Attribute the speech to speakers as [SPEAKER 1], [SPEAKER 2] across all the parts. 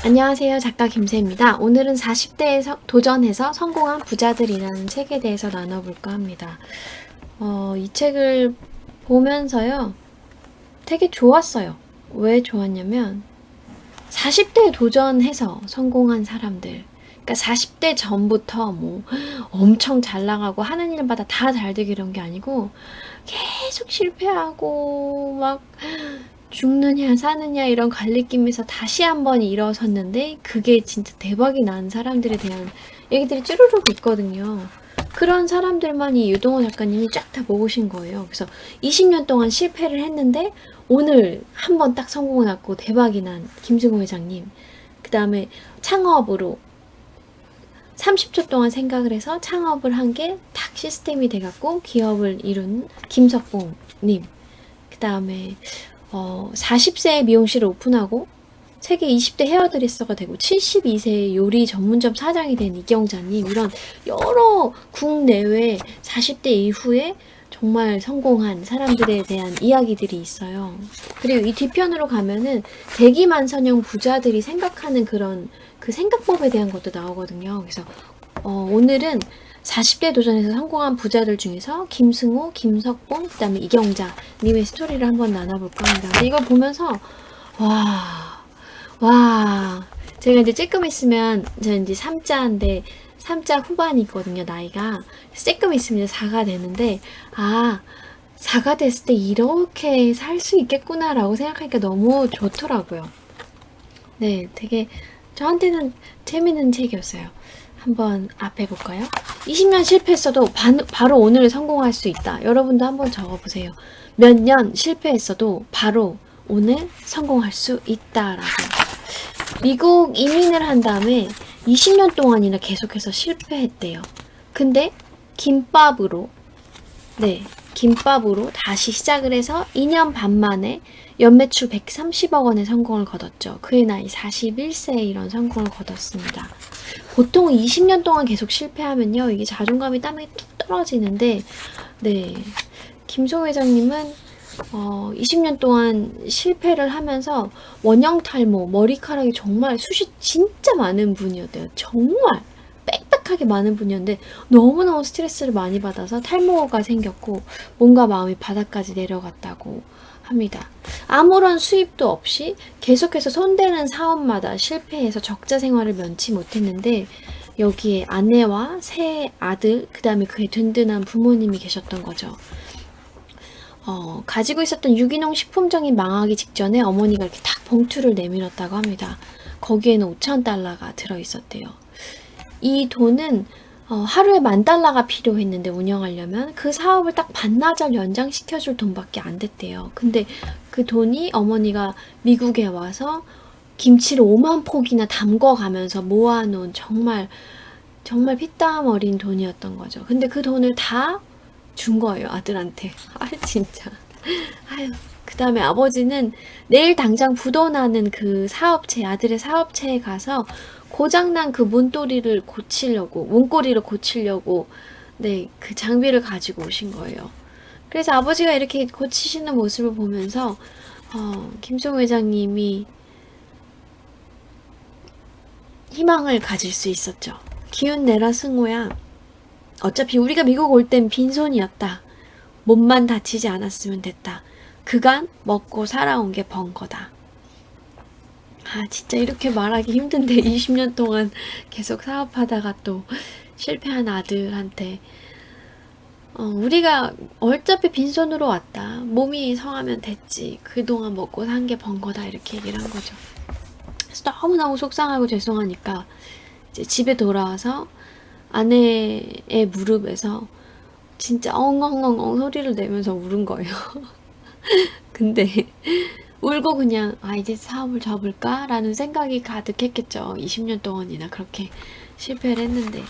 [SPEAKER 1] 안녕하세요. 작가 김세입니다. 오늘은 40대에 도전해서 성공한 부자들이라는 책에 대해서 나눠볼까 합니다. 이 책을 보면서요, 되게 좋았어요. 왜 좋았냐면, 40대에 도전해서 성공한 사람들, 그러니까 40대 전부터 뭐 엄청 잘 나가고 하는 일마다 다 잘 되고 이런 게 아니고, 계속 실패하고 막 죽느냐 사느냐 이런 갈리낌에서 다시 한번 일어섰는데 그게 진짜 대박이 난 사람들에 대한 얘기들이 쭈루룩 있거든요. 그런 사람들만이 유동호 작가님이 쫙 다 모으신 거예요. 그래서 20년 동안 실패를 했는데 오늘 한번 딱 성공을 났고 대박이 난 김승호 회장님. 그 다음에 창업으로 30초 동안 생각을 해서 창업을 한 게 딱 시스템이 돼갖고 기업을 이룬 김석봉님. 그 다음에 40세에 미용실을 오픈하고 세계 20대 헤어드레서가 되고 72세에 요리 전문점 사장이 된 이경자님, 이런 여러 국내외 40대 이후에 정말 성공한 사람들에 대한 이야기들이 있어요. 그리고 이 뒤편으로 가면은 대기만선형 부자들이 생각하는 그런 그 생각법에 대한 것도 나오거든요. 그래서 오늘은 40대 도전에서 성공한 부자들 중에서 김승호, 김석봉, 그 다음에 이경자 님의 스토리를 한번 나눠볼까 합니다. 근데 이걸 보면서 제가 이제 조금 있으면 저는 이제 3자인데 3자 후반이거든요, 나이가. 조금 있으면 이제 4가 되는데 4가 됐을 때 이렇게 살 수 있겠구나라고 생각하니까 너무 좋더라고요. 네, 되게 저한테는 재밌는 책이었어요. 한번 앞에 볼까요? 20년 실패했어도 바로 오늘 성공할 수 있다. 여러분도 한번 적어보세요. 몇 년 실패했어도 바로 오늘 성공할 수 있다라고. 미국 이민을 한 다음에 20년 동안이나 계속해서 실패했대요. 근데 김밥으로 다시 시작을 해서 2년 반 만에 연매출 130억 원의 성공을 거뒀죠. 그의 나이 41세에 이런 성공을 거뒀습니다. 보통 20년 동안 계속 실패하면요, 이게 자존감이 땀이 뚝 떨어지는데, 김소 회장님은 20년 동안 실패를 하면서 원형 탈모, 머리카락이 정말 숱이 진짜 많은 분이었대요. 정말 빽빽하게 많은 분이었는데 너무너무 스트레스를 많이 받아서 탈모가 생겼고 몸과 마음이 바닥까지 내려갔다고 합니다. 아무런 수입도 없이 계속해서 손대는 사업마다 실패해서 적자 생활을 면치 못했는데 여기에 아내와 세 아들, 그 다음에 그의 든든한 부모님이 계셨던 거죠. 가지고 있었던 유기농 식품점이 망하기 직전에 어머니가 이렇게 딱 봉투를 내밀었다고 합니다. 거기에는 5천 달러가 들어있었대요. 이 돈은 하루에 $10,000가 필요했는데 운영하려면 그 사업을 딱 반나절 연장시켜줄 돈밖에 안 됐대요. 근데 그 돈이 어머니가 미국에 와서 김치를 5만 포기나 담궈가면서 모아놓은 정말 피땀 어린 돈이었던 거죠. 근데 그 돈을 다 준 거예요, 아들한테. 진짜. 그 다음에 아버지는 내일 당장 부도나는 그 사업체, 아들의 사업체에 가서 고장난 그 문고리를 고치려고, 그 장비를 가지고 오신 거예요. 그래서 아버지가 이렇게 고치시는 모습을 보면서, 김송 회장님이 희망을 가질 수 있었죠. 기운 내라, 승호야. 어차피 우리가 미국 올 땐 빈손이었다. 몸만 다치지 않았으면 됐다. 그간 먹고 살아온 게 번 거다. 진짜 이렇게 말하기 힘든데 20년 동안 계속 사업하다가 또 실패한 아들한테 우리가 어차피 빈손으로 왔다. 몸이 성하면 됐지. 그동안 먹고 산 게 번 거다. 이렇게 얘기를 한 거죠. 그래서 너무너무 속상하고 죄송하니까 이제 집에 돌아와서 아내의 무릎에서 진짜 엉엉엉엉 소리를 내면서 울은 거예요. 근데 울고 그냥 이제 사업을 접을까? 라는 생각이 가득했겠죠. 20년 동안이나 그렇게 실패를 했는데.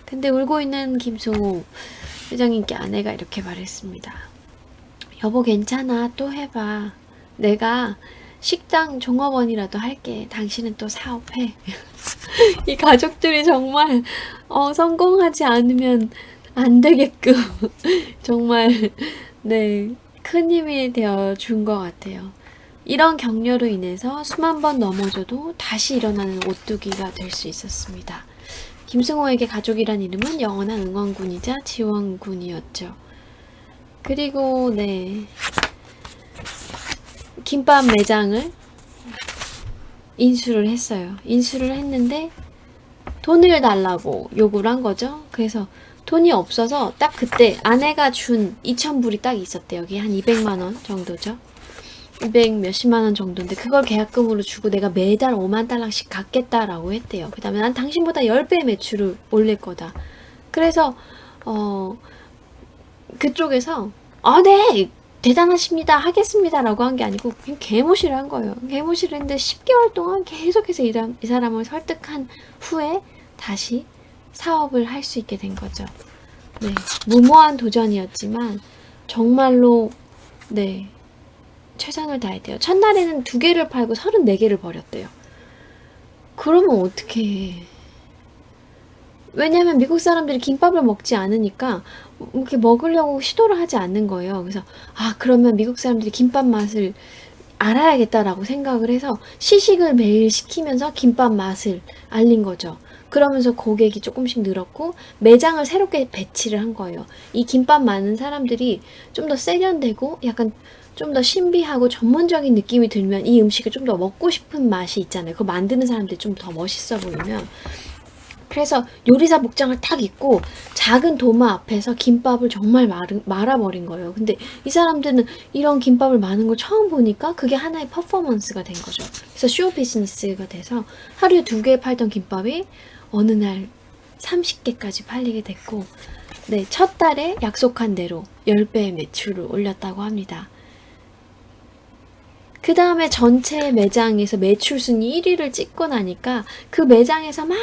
[SPEAKER 1] 근데 울고 있는 김승호 회장님께 아내가 이렇게 말했습니다. 여보 괜찮아. 또 해봐. 내가 식당 종업원이라도 할게. 당신은 또 사업해. 이 가족들이 정말 성공하지 않으면 안 되게끔 정말 큰 힘이 되어 준 것 같아요. 이런 격려로 인해서 수만 번 넘어져도 다시 일어나는 오뚜기가 될 수 있었습니다. 김승호에게 가족이란 이름은 영원한 응원군이자 지원군이었죠. 그리고 네, 김밥 매장을 인수를 했어요. 인수를 했는데 돈을 달라고 요구를 한 거죠. 그래서 돈이 없어서 딱 그때 아내가 준 2,000불이 딱 있었대요. 여기 한 200만 원 정도죠. 200 몇십만 원 정도인데 그걸 계약금으로 주고 내가 매달 5만 달러씩 갚겠다라고 했대요. 그 다음에 난 당신보다 10배 매출을 올릴 거다. 그래서 그쪽에서 네! 대단하십니다. 하겠습니다. 라고 한 게 아니고 그냥 개무시를 한 거예요. 개무시를 했는데 10개월 동안 계속해서 이 사람을 설득한 후에 다시 사업을 할 수 있게 된 거죠. 네, 무모한 도전이었지만 정말로 네, 최선을 다했대요. 첫날에는 2개를 팔고 34개를 버렸대요. 그러면 어떻게 해? 왜냐면 미국 사람들이 김밥을 먹지 않으니까 이렇게 먹으려고 시도를 하지 않는 거예요. 그래서 그러면 미국 사람들이 김밥 맛을 알아야겠다라고 생각을 해서 시식을 매일 시키면서 김밥 맛을 알린 거죠. 그러면서 고객이 조금씩 늘었고 매장을 새롭게 배치를 한 거예요. 이 김밥 많은 사람들이 좀 더 세련되고 약간 좀 더 신비하고 전문적인 느낌이 들면 이 음식을 좀 더 먹고 싶은 맛이 있잖아요. 그거 만드는 사람들이 좀 더 멋있어 보이면. 그래서 요리사 복장을 딱 입고 작은 도마 앞에서 김밥을 정말 말아버린 거예요. 근데 이 사람들은 이런 김밥을 마는 걸 처음 보니까 그게 하나의 퍼포먼스가 된 거죠. 그래서 쇼 비즈니스가 돼서 하루에 2개 팔던 김밥이 어느 날 30개까지 팔리게 됐고, 네, 첫 달에 약속한 대로 10배의 매출을 올렸다고 합니다. 그 다음에 전체 매장에서 매출 순위 1위를 찍고 나니까 그 매장에서 막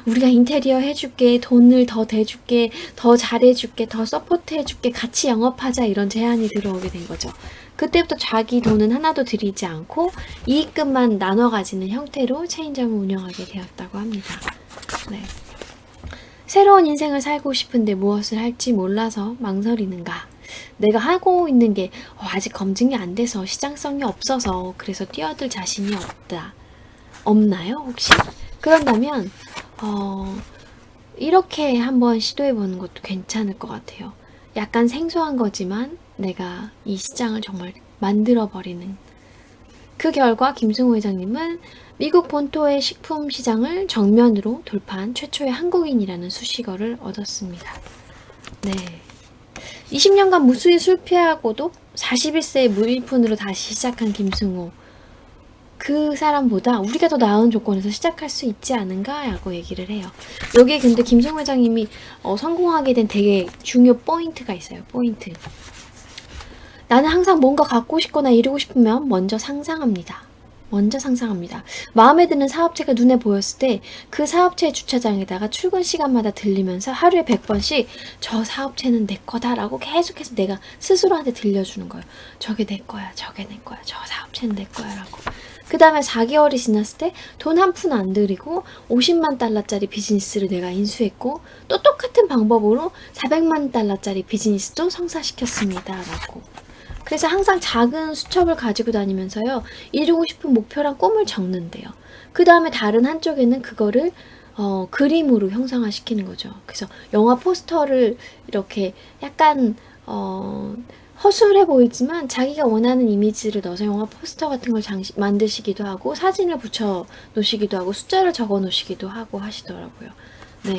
[SPEAKER 1] 우리가 인테리어 해줄게, 돈을 더 대줄게, 더 잘해줄게, 더 서포트해줄게, 같이 영업하자 이런 제안이 들어오게 된 거죠. 그때부터 자기 돈은 하나도 들이지 않고 이익금만 나눠 가지는 형태로 체인점을 운영하게 되었다고 합니다. 네. 새로운 인생을 살고 싶은데 무엇을 할지 몰라서 망설이는가? 내가 하고 있는 게 아직 검증이 안 돼서 시장성이 없어서 그래서 뛰어들 자신이 없다. 없나요, 혹시? 그런다면 이렇게 한번 시도해보는 것도 괜찮을 것 같아요. 약간 생소한 거지만 내가 이 시장을 정말 만들어버리는. 그 결과 김승호 회장님은 미국 본토의 식품 시장을 정면으로 돌파한 최초의 한국인이라는 수식어를 얻었습니다. 네. 20년간 무수히 실패하고도 41세에 무일푼으로 다시 시작한 김승호. 그 사람보다 우리가 더 나은 조건에서 시작할 수 있지 않은가라고 얘기를 해요. 여기에 근데 김승호 회장님이 성공하게 된 되게 중요 포인트가 있어요. 포인트. 나는 항상 뭔가 갖고 싶거나 이루고 싶으면 먼저 상상합니다. 마음에 드는 사업체가 눈에 보였을 때 그 사업체의 주차장에다가 출근 시간마다 들리면서 하루에 100번씩 저 사업체는 내 거다라고 계속해서 내가 스스로한테 들려주는 거예요. 저게 내 거야, 저게 내 거야, 저 사업체는 내 거야 라고. 그 다음에 4개월이 지났을 때 돈 한 푼 안 들이고 50만 달러짜리 비즈니스를 내가 인수했고 또 똑같은 방법으로 400만 달러짜리 비즈니스도 성사시켰습니다 라고. 그래서 항상 작은 수첩을 가지고 다니면서요, 이루고 싶은 목표랑 꿈을 적는데요. 그 다음에 다른 한쪽에는 그거를 그림으로 형상화시키는 거죠. 그래서 영화 포스터를 이렇게 약간 허술해 보이지만 자기가 원하는 이미지를 넣어서 영화 포스터 같은 걸 만드시기도 하고 사진을 붙여 놓으시기도 하고 숫자를 적어 놓으시기도 하고 하시더라고요. 네.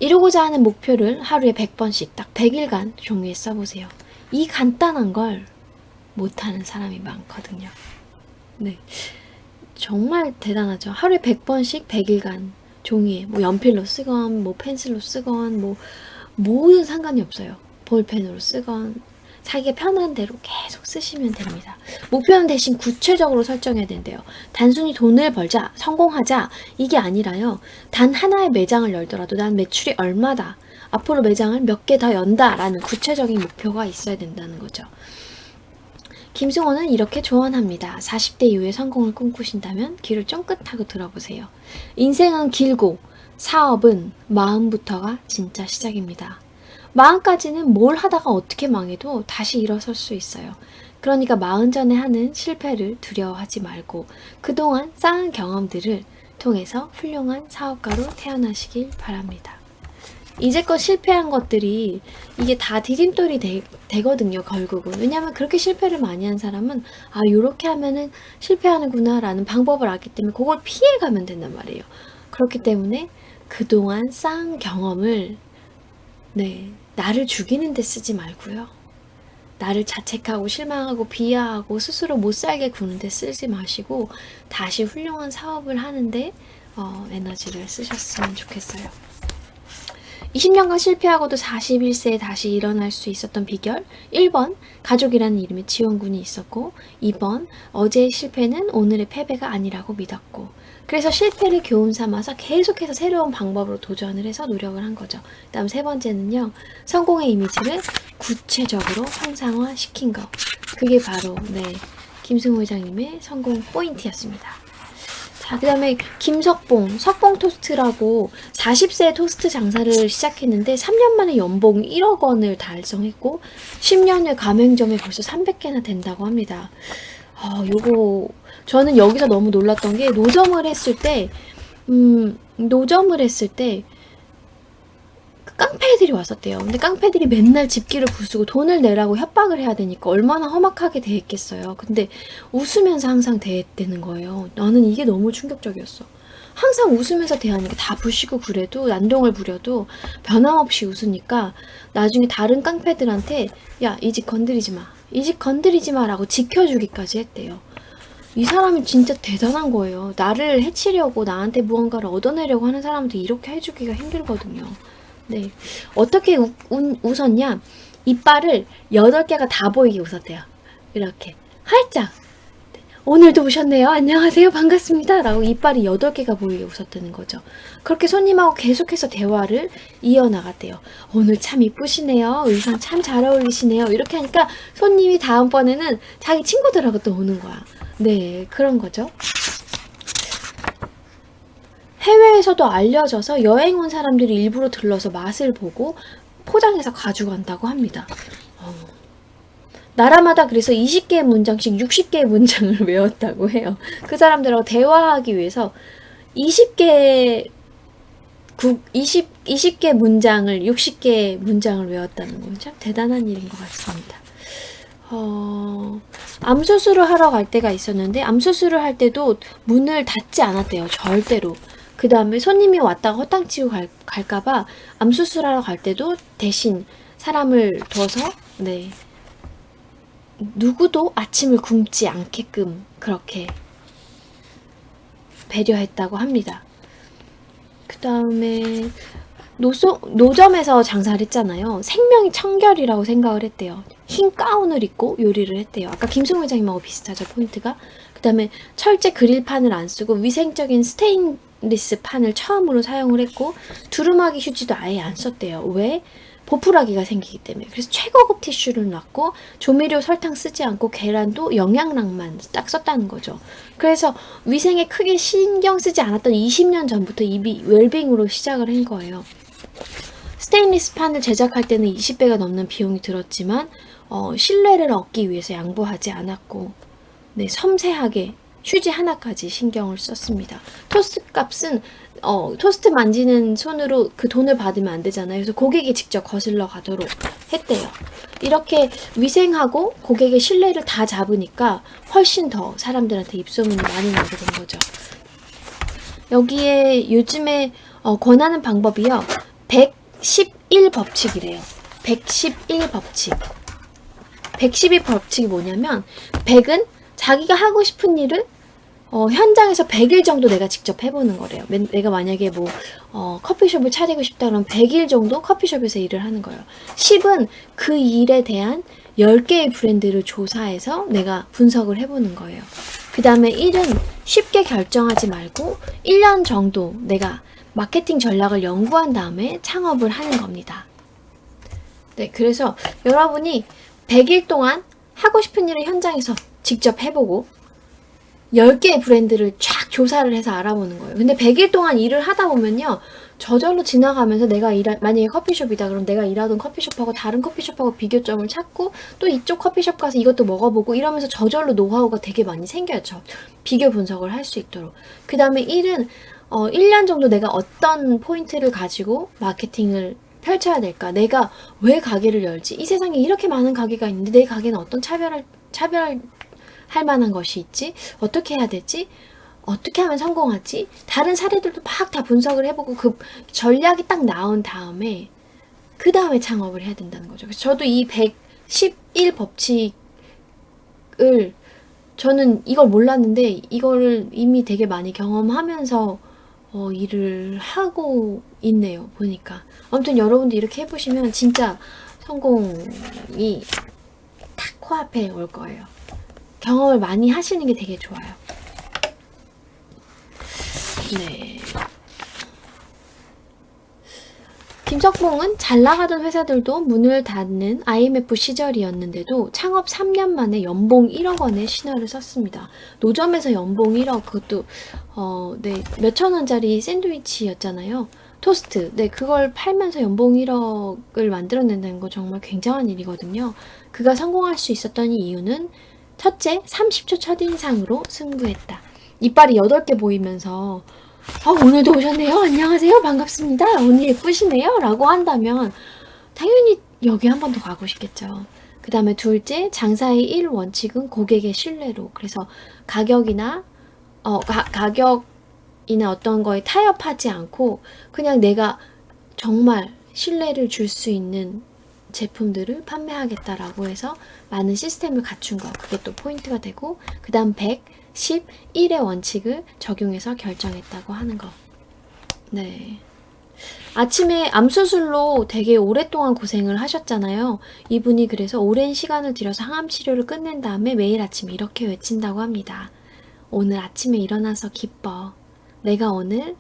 [SPEAKER 1] 이루고자 하는 목표를 하루에 100번씩 딱 100일간 종이에 써보세요. 이 간단한 걸 못하는 사람이 많거든요. 네, 정말 대단하죠. 하루에 100번씩 100일간 종이에 뭐 연필로 쓰건 뭐 펜슬로 쓰건 뭐 모든 상관이 없어요. 볼펜으로 쓰건 자기가 편한 대로 계속 쓰시면 됩니다. 목표는 대신 구체적으로 설정해야 된대요. 단순히 돈을 벌자, 성공하자 이게 아니라요. 단 하나의 매장을 열더라도 난 매출이 얼마다, 앞으로 매장을 몇 개 더 연다라는 구체적인 목표가 있어야 된다는 거죠. 김승호는 이렇게 조언합니다. 40대 이후에 성공을 꿈꾸신다면 귀를 쫑긋하고 들어보세요. 인생은 길고 사업은 마음부터가 진짜 시작입니다. 마음까지는 뭘 하다가 어떻게 망해도 다시 일어설 수 있어요. 그러니까 40전에 하는 실패를 두려워하지 말고 그동안 쌓은 경험들을 통해서 훌륭한 사업가로 태어나시길 바랍니다. 이제껏 실패한 것들이 이게 다 디딤돌이 되거든요, 결국은. 왜냐면 그렇게 실패를 많이 한 사람은 아, 요렇게 하면은 실패하는구나 라는 방법을 알기 때문에 그걸 피해가면 된단 말이에요. 그렇기 때문에 그동안 쌓은 경험을 나를 죽이는 데 쓰지 말고요. 나를 자책하고 실망하고 비하하고 스스로 못 살게 구는 데 쓰지 마시고 다시 훌륭한 사업을 하는데 에너지를 쓰셨으면 좋겠어요. 20년간 실패하고도 41세에 다시 일어날 수 있었던 비결 1번 가족이라는 이름의 지원군이 있었고 2번 어제의 실패는 오늘의 패배가 아니라고 믿었고 그래서 실패를 교훈 삼아서 계속해서 새로운 방법으로 도전을 해서 노력을 한 거죠. 다음 세 번째는요. 성공의 이미지를 구체적으로 형상화시킨 거. 그게 바로 김승호 회장님의 성공 포인트였습니다. 자, 그 다음에 김석봉, 석봉 토스트라고 40세에 토스트 장사를 시작했는데 3년 만에 연봉 1억 원을 달성했고 10년 후에 가맹점에 벌써 300개나 된다고 합니다. 요거 저는 여기서 너무 놀랐던 게 노점을 했을 때 깡패들이 왔었대요. 근데 깡패들이 맨날 집기를 부수고 돈을 내라고 협박을 해야 되니까 얼마나 험악하게 대했겠어요. 근데 웃으면서 항상 대했다는 거예요. 나는 이게 너무 충격적이었어. 항상 웃으면서 대하니까 다 부시고 그래도 난동을 부려도 변함없이 웃으니까 나중에 다른 깡패들한테 야, 이 집 건드리지 마. 이 집 건드리지 마라고 지켜주기까지 했대요. 이 사람이 진짜 대단한 거예요. 나를 해치려고 나한테 무언가를 얻어내려고 하는 사람한테 이렇게 해주기가 힘들거든요. 어떻게 웃었냐? 이빨을 8개가 다 보이게 웃었대요. 이렇게 활짝. 오늘도 오셨네요. 안녕하세요. 반갑습니다. 라고 이빨이 8개가 보이게 웃었다는 거죠. 그렇게 손님하고 계속해서 대화를 이어나갔대요. 오늘 참 이쁘시네요. 의상 참 잘 어울리시네요. 이렇게 하니까 손님이 다음번에는 자기 친구들하고 또 오는 거야. 그런 거죠. 해외에서도 알려져서 여행 온 사람들이 일부러 들러서 맛을 보고 포장해서 가져간다고 합니다. 나라마다 그래서 20개의 문장씩 60개의 문장을 외웠다고 해요. 그 사람들하고 대화하기 위해서 20개 문장을 60개 문장을 외웠다는 건 참 대단한 일인 것 같습니다. 암 수술을 하러 갈 때가 있었는데 암 수술을 할 때도 문을 닫지 않았대요. 절대로. 그 다음에 손님이 왔다가 허탕치고 갈까봐 암 수술하러 갈 때도 대신 사람을 둬서 누구도 아침을 굶지 않게끔 그렇게 배려했다고 합니다. 그 다음에 노점에서 장사를 했잖아요. 생명이 청결이라고 생각을 했대요. 흰 가운을 입고 요리를 했대요. 아까 김승호 회장님하고 비슷하죠, 포인트가. 그 다음에 철제 그릴판을 안 쓰고 위생적인 스테인리스 판을 처음으로 사용을 했고 두루마기 휴지도 아예 안 썼대요. 왜? 보풀하기가 생기기 때문에. 그래서 최고급 티슈를 놨고 조미료 설탕 쓰지 않고 계란도 영양락만 딱 썼다는 거죠. 그래서 위생에 크게 신경 쓰지 않았던 20년 전부터 입이 웰빙으로 시작을 한 거예요. 스테인리스 판을 제작할 때는 20배가 넘는 비용이 들었지만 신뢰를 얻기 위해서 양보하지 않았고 섬세하게 휴지 하나까지 신경을 썼습니다. 토스트 값은 토스트 만지는 손으로 그 돈을 받으면 안 되잖아요. 그래서 고객이 직접 거슬러 가도록 했대요. 이렇게 위생하고 고객의 신뢰를 다 잡으니까 훨씬 더 사람들한테 입소문이 많이 나게 된 거죠. 여기에 요즘에 권하는 방법이요. 111 법칙이래요. 111 법칙. 111 법칙이 뭐냐면 100은 자기가 하고 싶은 일을 현장에서 100일 정도 내가 직접 해보는 거래요. 내가 만약에 커피숍을 차리고 싶다 그러면 100일 정도 커피숍에서 일을 하는 거예요. 10은 그 일에 대한 10개의 브랜드를 조사해서 내가 분석을 해보는 거예요. 그 다음에 1은 쉽게 결정하지 말고 1년 정도 내가 마케팅 전략을 연구한 다음에 창업을 하는 겁니다. 그래서 여러분이 100일 동안 하고 싶은 일을 현장에서 직접 해보고 10개의 브랜드를 쫙 조사를 해서 알아보는 거예요. 근데 100일 동안 일을 하다 보면요. 저절로 지나가면서 만약에 커피숍이다 그럼 내가 일하던 커피숍하고 다른 커피숍하고 비교점을 찾고 또 이쪽 커피숍 가서 이것도 먹어보고 이러면서 저절로 노하우가 되게 많이 생겨요. 비교 분석을 할 수 있도록. 그 다음에 1은 1년 정도 내가 어떤 포인트를 가지고 마케팅을 펼쳐야 될까? 내가 왜 가게를 열지? 이 세상에 이렇게 많은 가게가 있는데 내 가게는 어떤 차별할 만한 것이 있지? 어떻게 해야 되지? 어떻게 하면 성공하지? 다른 사례들도 막 다 분석을 해보고 그 전략이 딱 나온 다음에 그 다음에 창업을 해야 된다는 거죠. 그래서 저도 이 111 법칙을 저는 이걸 몰랐는데 이거를 이미 되게 많이 경험하면서 일을 하고 있네요. 보니까. 아무튼 여러분도 이렇게 해보시면 진짜 성공이 딱 코앞에 올 거예요. 경험을 많이 하시는 게 되게 좋아요. 네. 김석봉은 잘 나가던 회사들도 문을 닫는 IMF 시절이었는데도 창업 3년 만에 연봉 1억 원의 신화를 썼습니다. 노점에서 연봉 1억, 그것도 네, 몇천 원짜리 샌드위치였잖아요. 토스트. 네, 그걸 팔면서 연봉 1억을 만들어낸다는 거 정말 굉장한 일이거든요. 그가 성공할 수 있었던 이유는 첫째, 30초 첫인상으로 승부했다. 이빨이 8개 보이면서 오늘도 오셨네요. 안녕하세요. 반갑습니다. 오늘 예쁘시네요. 라고 한다면 당연히 여기 한 번 더 가고 싶겠죠. 그 다음에 둘째, 장사의 1원칙은 고객의 신뢰로. 그래서 가격이나 어떤 거에 타협하지 않고 그냥 내가 정말 신뢰를 줄 수 있는 제품들을 판매하겠다라고 해서 많은 시스템을 갖춘 거. 그게 또 포인트가 되고 그 다음 111의 원칙을 적용해서 결정했다고 하는 거. 네. 아침에 암수술로 되게 오랫동안 고생을 하셨잖아요. 이분이 그래서 오랜 시간을 들여서 항암 치료를 끝낸 다음에 매일 아침 이렇게 외친다고 합니다. 오늘 아침에 일어나서 기뻐. 내가 오늘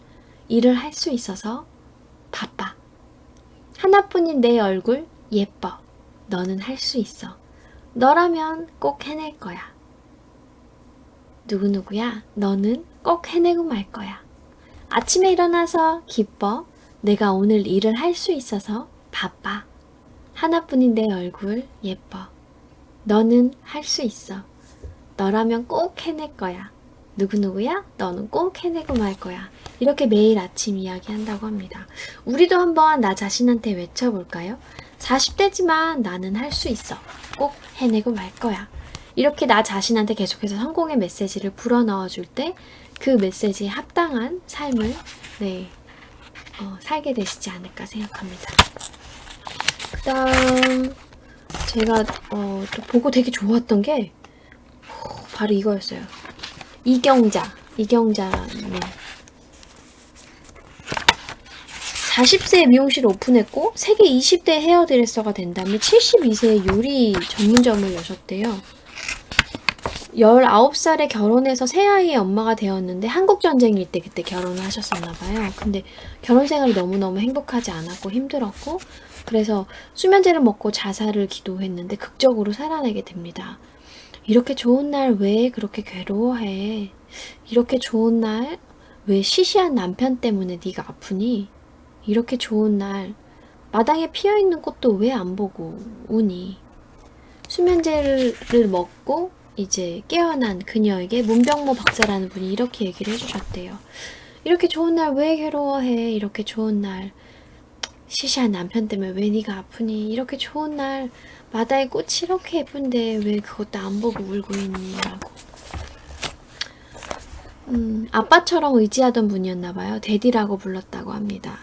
[SPEAKER 1] 일을 할 수 있어서 바빠. 하나뿐인 내 얼굴 예뻐. 너는 할 수 있어. 너라면 꼭 해낼 거야. 누구누구야? 너는 꼭 해내고 말 거야. 아침에 일어나서 기뻐. 내가 오늘 일을 할 수 있어서 바빠. 하나뿐인 내 얼굴 예뻐. 너는 할 수 있어. 너라면 꼭 해낼 거야. 누구누구야? 너는 꼭 해내고 말 거야. 이렇게 매일 아침 이야기한다고 합니다. 우리도 한번 나 자신한테 외쳐볼까요? 40대지만 나는 할 수 있어. 꼭 해내고 말 거야. 이렇게 나 자신한테 계속해서 성공의 메시지를 불어넣어줄 때 그 메시지에 합당한 삶을 살게 되시지 않을까 생각합니다. 그 다음 제가 또 보고 되게 좋았던 게 바로 이거였어요. 이경자님 40세에 미용실을 오픈했고 세계 20대 헤어드레서가 된 다음에 72세에 요리 전문점을 여셨대요. 19살에 결혼해서 새아이의 엄마가 되었는데 한국전쟁일 때 그때 결혼을 하셨었나봐요. 근데 결혼 생활이 너무너무 행복하지 않았고 힘들었고 그래서 수면제를 먹고 자살을 기도했는데 극적으로 살아내게 됩니다. 이렇게 좋은 날 왜 그렇게 괴로워해? 이렇게 좋은 날 왜 시시한 남편 때문에 네가 아프니? 이렇게 좋은 날 마당에 피어있는 꽃도 왜 안 보고 우니? 수면제를 먹고 이제 깨어난 그녀에게 문병모 박사라는 분이 이렇게 얘기를 해주셨대요. 이렇게 좋은 날 왜 괴로워해? 이렇게 좋은 날 시시한 남편 때문에 왜 네가 아프니? 이렇게 좋은 날 마다의 꽃이 이렇게 예쁜데 왜 그것도 안 보고 울고 있니? 라고. 아빠처럼 의지하던 분이었나봐요. 데디라고 불렀다고 합니다.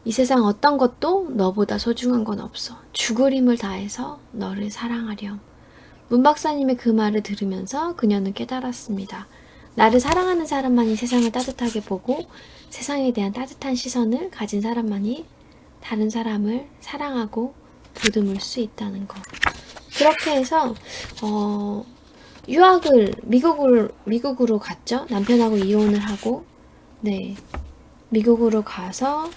[SPEAKER 1] 이 세상 어떤 것도 너보다 소중한 건 없어. 죽을 힘을 다해서 너를 사랑하렴. 문 박사님의 그 말을 들으면서 그녀는 깨달았습니다. 나를 사랑하는 사람만이 세상을 따뜻하게 보고 세상에 대한 따뜻한 시선을 가진 사람만이 다른 사람을 사랑하고 보듬을 수 있다는 거. 그렇게 해서 유학을 미국으로 갔죠. 남편하고 이혼을 하고 미국으로 가서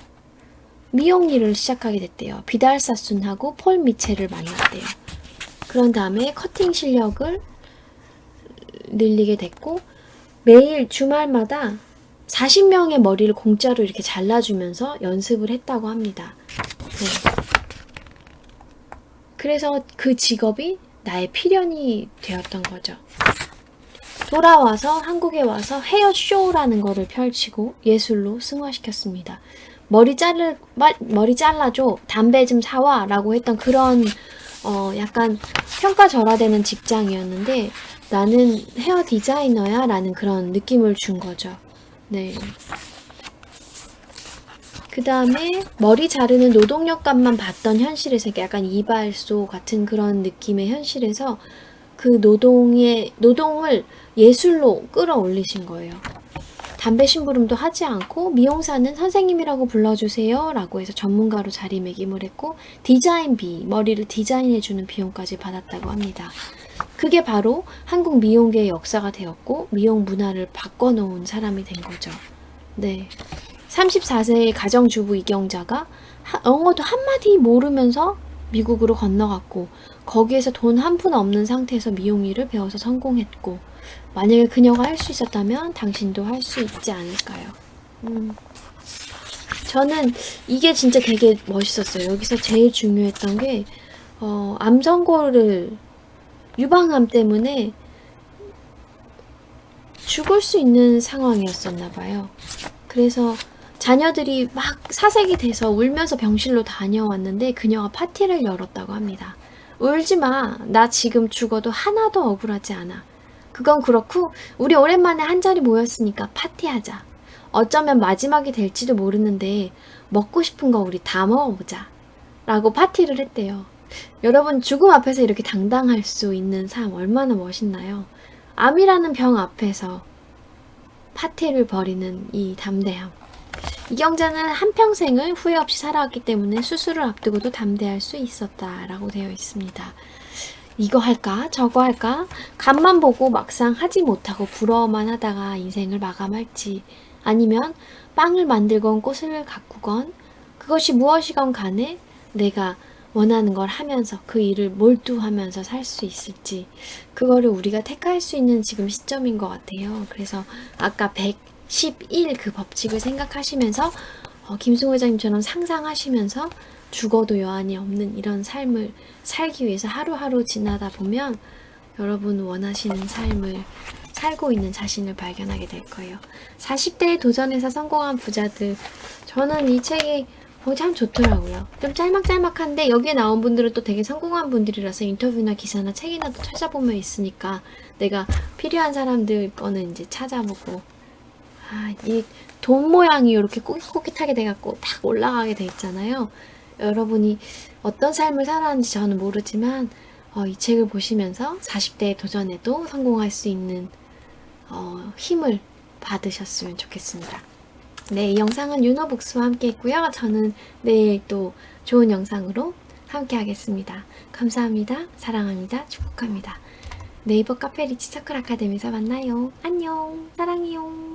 [SPEAKER 1] 미용 일을 시작하게 됐대요. 비달 사순하고 폴 미첼을 만났대요. 그런 다음에 커팅 실력을 늘리게 됐고 매일 주말마다 40명의 머리를 공짜로 이렇게 잘라주면서 연습을 했다고 합니다. 네. 그래서 그 직업이 나의 필연이 되었던 거죠. 돌아와서 한국에 와서 헤어쇼라는 거를 펼치고 예술로 승화시켰습니다. 머리 잘라줘, 담배 좀 사와 라고 했던 그런 약간 평가절하되는 직장이었는데 나는 헤어 디자이너야 라는 그런 느낌을 준 거죠. 네. 그 다음에 머리 자르는 노동력감만 봤던 현실에서 약간 이발소 같은 그런 느낌의 현실에서 그 노동을 예술로 끌어올리신 거예요. 담배 심부름도 하지 않고 미용사는 선생님이라고 불러주세요 라고 해서 전문가로 자리매김을 했고 디자인비, 머리를 디자인해주는 비용까지 받았다고 합니다. 그게 바로 한국 미용계의 역사가 되었고 미용 문화를 바꿔놓은 사람이 된 거죠. 네. 34세의 가정주부 이경자가 영어도 한마디 모르면서 미국으로 건너갔고 거기에서 돈 한 푼 없는 상태에서 미용 일을 배워서 성공했고 만약에 그녀가 할 수 있었다면 당신도 할 수 있지 않을까요? 저는 이게 진짜 되게 멋있었어요. 여기서 제일 중요했던 게 암 선고를 유방암 때문에 죽을 수 있는 상황이었었나 봐요. 그래서 자녀들이 막 사색이 돼서 울면서 병실로 다녀왔는데 그녀가 파티를 열었다고 합니다. 울지 마. 나 지금 죽어도 하나도 억울하지 않아. 그건 그렇고 우리 오랜만에 한 자리 모였으니까 파티하자. 어쩌면 마지막이 될지도 모르는데 먹고 싶은 거 우리 다 먹어보자. 라고 파티를 했대요. 여러분 죽음 앞에서 이렇게 당당할 수 있는 삶 얼마나 멋있나요? 암이라는 병 앞에서 파티를 벌이는 이 담대함. 이경자는 한평생을 후회 없이 살아왔기 때문에 수술을 앞두고도 담대할 수 있었다라고 되어 있습니다. 이거 할까? 저거 할까? 간만 보고 막상 하지 못하고 부러워만 하다가 인생을 마감할지 아니면 빵을 만들건 꽃을 가꾸건 그것이 무엇이건 간에 내가 원하는 걸 하면서 그 일을 몰두하면서 살 수 있을지 그거를 우리가 택할 수 있는 지금 시점인 것 같아요. 그래서 아까 111 그 법칙을 생각하시면서 김승호 회장님처럼 상상하시면서 죽어도 여한이 없는 이런 삶을 살기 위해서 하루하루 지나다 보면 여러분 원하시는 삶을 살고 있는 자신을 발견하게 될 거예요. 40대에 도전해서 성공한 부자들 저는 이 책이 참 좋더라고요. 좀 짤막짤막한데 여기에 나온 분들은 또 되게 성공한 분들이라서 인터뷰나 기사나 책이나 또 찾아보면 있으니까 내가 필요한 사람들 거는 이제 찾아보고 이 돈 모양이 이렇게 꼬깃꼬깃하게 돼갖고 딱 올라가게 돼 있잖아요. 여러분이 어떤 삶을 살았는지 저는 모르지만 이 책을 보시면서 40대에 도전해도 성공할 수 있는 힘을 받으셨으면 좋겠습니다. 네, 이 영상은 유노북스와 함께 했고요. 저는 내일 또 좋은 영상으로 함께 하겠습니다. 감사합니다. 사랑합니다. 축복합니다. 네이버 카페 리치 서클 아카데미에서 만나요. 안녕. 사랑해요.